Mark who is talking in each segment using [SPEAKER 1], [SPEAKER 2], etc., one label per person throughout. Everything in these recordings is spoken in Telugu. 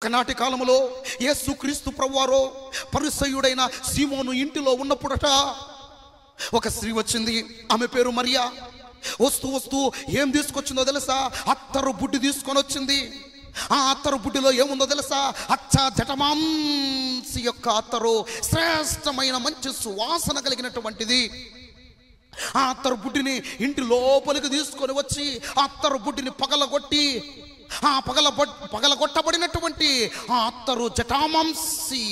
[SPEAKER 1] ఒకనాటి కాలంలో యేసుక్రీస్తు ప్రభువారు పరిసయ్యుడైన సీమోను ఇంటిలో ఉన్నప్పుడట ఒక స్త్రీ వచ్చింది. ఆమె పేరు మరియా. వస్తూ ఏం తీసుకొచ్చిందో తెలుసా? అత్తరు బుడ్డి తీసుకొని వచ్చింది. ఆ అత్తరు బుడ్డిలో ఏముందో తెలుసా? అచ్చా జటమాంసి యొక్క అత్తరు, శ్రేష్టమైన మంచి సువాసన కలిగినటువంటిది. ఆ అత్తరు బుడ్డిని ఇంటి లోపలికి తీసుకొని వచ్చి ఆ అత్తరు బుడ్డిని పగలగొట్టి ఆ పగలగొట్టబడినటువంటి ఆ అత్తరు జటామాంసి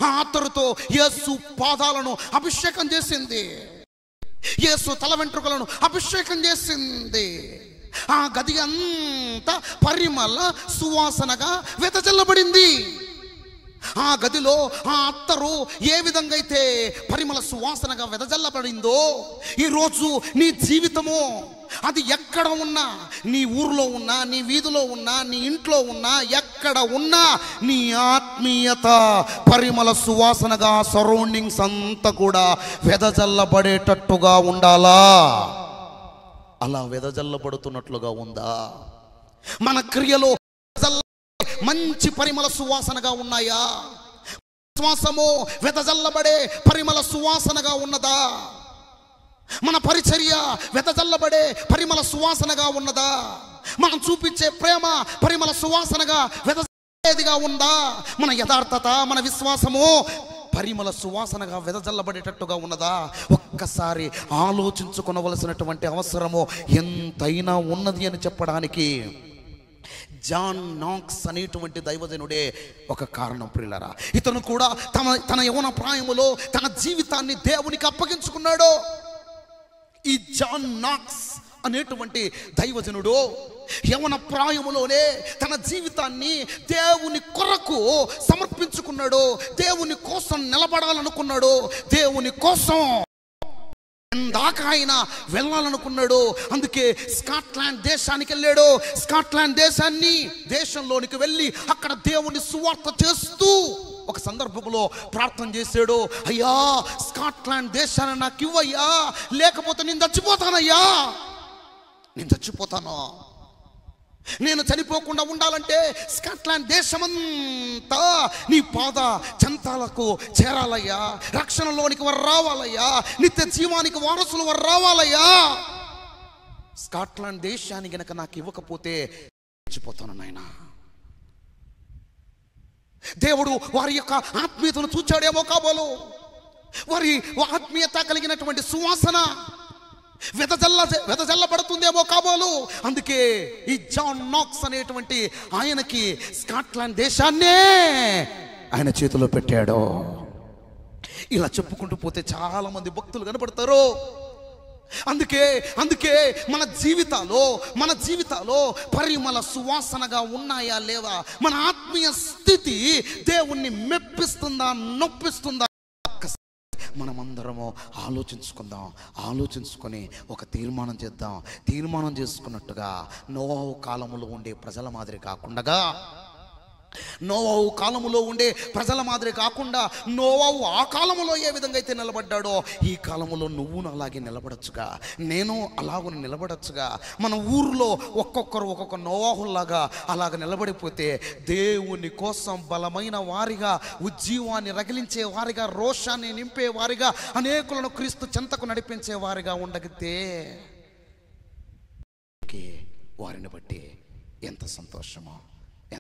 [SPEAKER 1] ఆ అత్తరుతో యేసు పాదాలను అభిషేకం చేసింది. యేసు తల వెంట్రుకలను అభిషేకం చేసింది. ఆ గది అంతా పరిమళ సువాసనగా వెదజల్లబడింది. ఆ గదిలో ఆ అత్తరు ఏ విధంగా అయితే పరిమళ సువాసనగా వెదజల్లబడిందో, ఈరోజు నీ జీవితము అది ఎక్కడ ఉన్నా, నీ ఊర్లో ఉన్నా, నీ వీధిలో ఉన్నా, నీ ఇంట్లో ఉన్నా, ఎక్కడ ఉన్నా నీ ఆత్మీయత పరిమళ సువాసనగా సరౌండింగ్స్ అంతా కూడా వెదజల్లబడేటట్టుగా ఉండాలా? అలా వెదజల్లబడుతున్నట్లుగా ఉందా? మన క్రియలో మంచి పరిమళ సువాసనగా ఉన్నాయా? విశ్వాసము వెదజల్లబడే పరిమళ సువాసనగా ఉన్నదా? మన పరిచర్య వెదజల్లబడే పరిమళ సువాసనగా ఉన్నదా? మనం చూపించే ప్రేమ పరిమళ సువాసనగా వెదజల్లేదిగా ఉందా? మన యథార్థత, మన విశ్వాసము పరిమళ సువాసనగా వెదజల్లబడేటట్టుగా ఉన్నదా? ఒక్కసారి ఆలోచించుకోవలసినటువంటి అవసరము ఎంతైనా ఉన్నది అని చెప్పడానికి జాన్ నాక్స్ అనేటువంటి దైవజనుడే ఒక కారణం. ప్రియులారా, ఇతను కూడా తన యవ్వన ప్రాయములో తన జీవితాన్ని దేవునికి అప్పగించుకున్నాడు. ఈ జాన్ నాక్స్ అనేటువంటి దైవజనుడు యవ్వన ప్రాయములోనే తన జీవితాన్ని దేవుని కొరకు సమర్పించుకున్నాడు. దేవుని కోసం నిలబడాలనుకున్నాడు. దేవుని కోసం దాకా ఆయన వెళ్ళాలనుకున్నాడు. అందుకే స్కాట్లాండ్ దేశానికి వెళ్ళాడు. స్కాట్లాండ్ దేశంలోనికి వెళ్ళి అక్కడ దేవుని సువార్త చేస్తూ ఒక సందర్భంలో ప్రార్థన చేశాడు. అయ్యా, స్కాట్లాండ్ దేశాన్ని నాకు ఇవ్వయ్యా, లేకపోతే నేను చచ్చిపోతానయ్యా, నేను చచ్చిపోతాను. నేను చనిపోకుండా ఉండాలంటే స్కాట్లాండ్ దేశమంతా నీ పాద చెంతాలకు చేరాలయ్యా, రక్షణలోనికి వారు రావాలయ్యా, నిత్య జీవానికి వారసులు వారు రావాలయ్యా. స్కాట్లాండ్ దేశాన్ని గనక నాకు ఇవ్వకపోతే చచ్చిపోతాను నాయనా. దేవుడు వారి యొక్క ఆత్మీయతను చూచాడేమో కాబోలు. వారి ఆత్మీయత కలిగినటువంటి సువాసన వెదజల్లబడుతుందేమో కాబోలు. అందుకే ఈ జాన్ నాక్స్ అనేటువంటి ఆయనకి స్కాట్లాండ్ దేశాన్నే ఆయన చేతిలో పెట్టాడు. ఇలా చెప్పుకుంటూ పోతే చాలా మంది భక్తులు కనపడతారు. అందుకే మన జీవితాల్లో పరిమళ సువాసనగా ఉన్నాయా లేవా? మన ఆత్మీయ స్థితి దేవుణ్ణి మెప్పిస్తుందా, నొప్పిస్తుందా? మనమందరము ఆలోచించుకొని ఒక తీర్మానం చేద్దాం. తీర్మానం చేసుకున్నట్టుగా నోవాహు కాలములో ఉండే ప్రజల మాదిరి కాకుండా, నోవాహు కాలములో ఉండే ప్రజల మాదిరి కాకుండా, నోవాహు ఆ కాలములో ఏ విధంగా అయితే నిలబడ్డాడో ఈ కాలములో నువ్వు అలాగే నిలబడచ్చుగా, నేను అలాగ నిలబడచ్చుగా. మన ఊరిలో ఒక్కొక్కరు ఒక్కొక్క నోవాహులాగా అలాగ నిలబడిపోతే దేవుని కోసం బలమైన వారిగా, ఉజ్జీవాన్ని రగిలించే వారిగా, రోషాన్ని నింపే వారిగా, అనేకులను క్రీస్తు చెంతకు నడిపించే వారిగా ఉండగితే వారిని బట్టి ఎంత సంతోషమో.